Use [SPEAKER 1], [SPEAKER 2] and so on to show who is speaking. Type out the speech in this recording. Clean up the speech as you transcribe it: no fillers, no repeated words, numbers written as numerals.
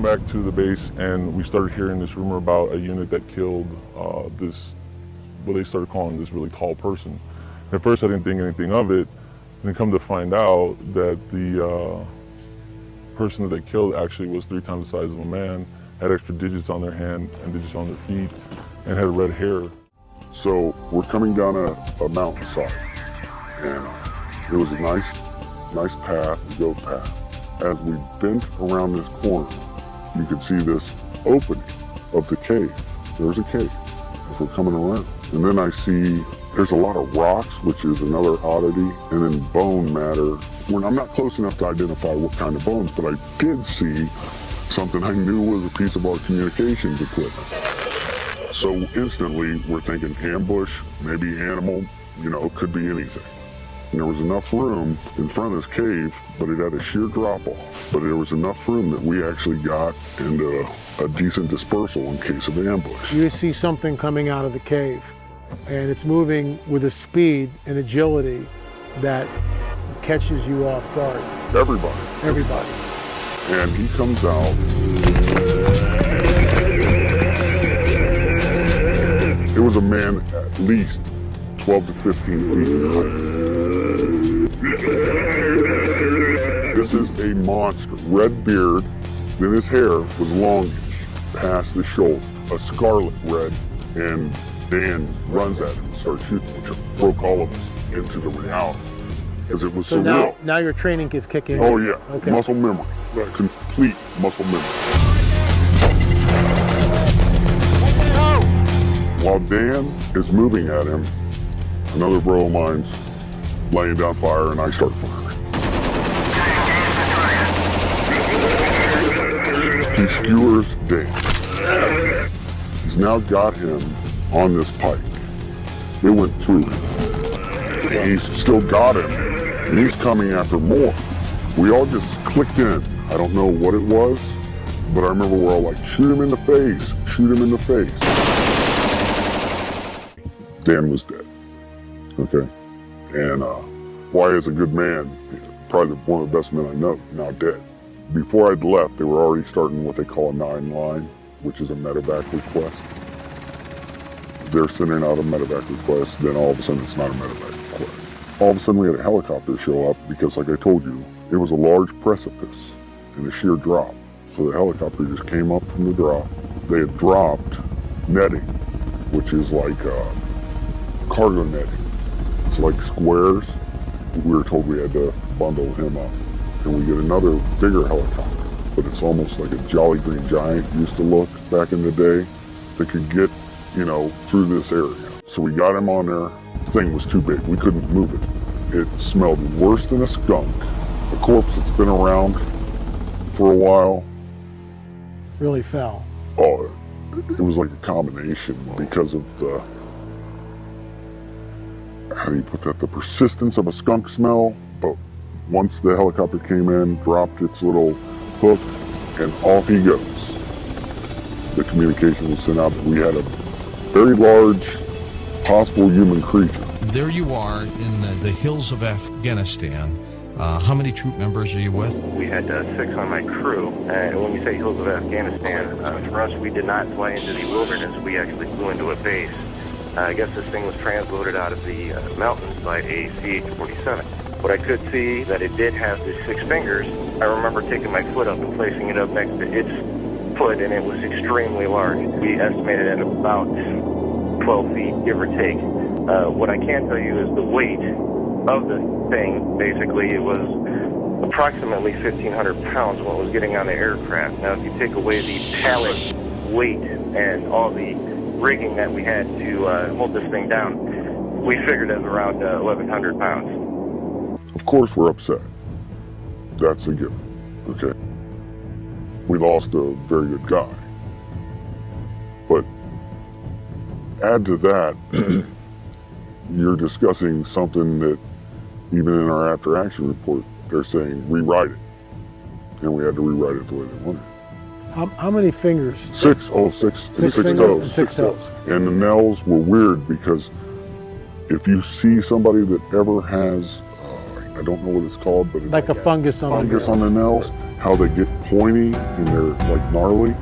[SPEAKER 1] come back to the base and we started hearing this rumor about a unit that killed this, what they started calling this really tall person. At first I didn't think anything of it, and then come to find out that the person that they killed actually was 3 times the size of a man, had extra digits on their hand and digits on their feet, and had red hair.
[SPEAKER 2] So we're coming down a mountainside, and it was a nice path, a goat path. As we bent around this corner, you could see this opening of the cave. There's a cave as we're coming around. And then I see there's a lot of rocks, which is another oddity, and then bone matter. I'm not close enough to identify what kind of bones, but I did see something I knew was a piece of our communications equipment. So instantly we're thinking ambush, maybe animal, it could be anything. And there was enough room in front of this cave, but it had a sheer drop off. But there was enough room that we actually got into a decent dispersal in case of ambush.
[SPEAKER 3] You see something coming out of the cave, and it's moving with a speed and agility that catches you off guard.
[SPEAKER 2] Everybody. And he comes out. It was a man at least 12 to 15 feet in height. This is a monster. Red beard, then his hair was longish, past the shoulder, a scarlet red, and Dan runs at him and starts shooting, which broke all of us into the reality. Because it was
[SPEAKER 3] so
[SPEAKER 2] surreal.
[SPEAKER 3] Now your training is kicking in.
[SPEAKER 2] Oh yeah,
[SPEAKER 3] okay.
[SPEAKER 2] Muscle memory, complete muscle memory. While Dan is moving at him, another bro of mine's laying down fire and I start firing. He skewers Dan. He's now got him on this pike. It went through him. He's still got him, and he's coming after more. We all just clicked in. I don't know what it was, but I remember we're all like, shoot him in the face, shoot him in the face. Dan was dead, okay? And Why is a good man, probably one of the best men I know, now dead. Before I'd left, they were already starting what they call a 9-line, which is a medevac request. They're sending out a medevac request, then all of a sudden it's not a medevac request. All of a sudden we had a helicopter show up because, like I told you, it was a large precipice and a sheer drop. So the helicopter just came up from the drop. They had dropped netting, which is like cargo netting. It's like squares. We were told we had to bundle him up. And we get another bigger helicopter, but it's almost like a Jolly Green Giant used to look back in the day that could get, through this area. So we got him on there. The thing was too big. We couldn't move it. It smelled worse than a skunk. A corpse that's been around for a while.
[SPEAKER 3] Really fell.
[SPEAKER 2] Oh, it was like a combination because of the, how do you put that, the persistence of a skunk smell, but once the helicopter came in, dropped its little hook, and off he goes. The communication was sent out that we had a very large, possible human creature.
[SPEAKER 4] There you are in the hills of Afghanistan. How many troop members are you with?
[SPEAKER 5] We had 6 on my crew. And when we say hills of Afghanistan, for us, we did not fly into the wilderness. We actually flew into a base. I guess this thing was transloaded out of the mountains by a CH-47. What I could see that it did have the 6 fingers. I remember taking my foot up and placing it up next to its foot, and it was extremely large. We estimated at about 12 feet, give or take. What I can tell you is the weight of the thing. Basically, it was approximately 1,500 pounds when it was getting on the aircraft. Now, if you take away the pallet weight and all the rigging that we had to hold this thing down, we figured it was around 1,100 pounds.
[SPEAKER 2] Of course we're upset. That's a given, okay? We lost a very good guy. But add to that, you're discussing something that even in our after action report, they're saying rewrite it. And we had to rewrite it the way they wanted.
[SPEAKER 3] How many fingers?
[SPEAKER 2] 6 toes. 6 toes. And the nails were weird because if you see somebody that ever has a I don't know what it's called, but it's
[SPEAKER 3] Like a fungus on
[SPEAKER 2] fungus on their nails. How they get pointy and they're like gnarly.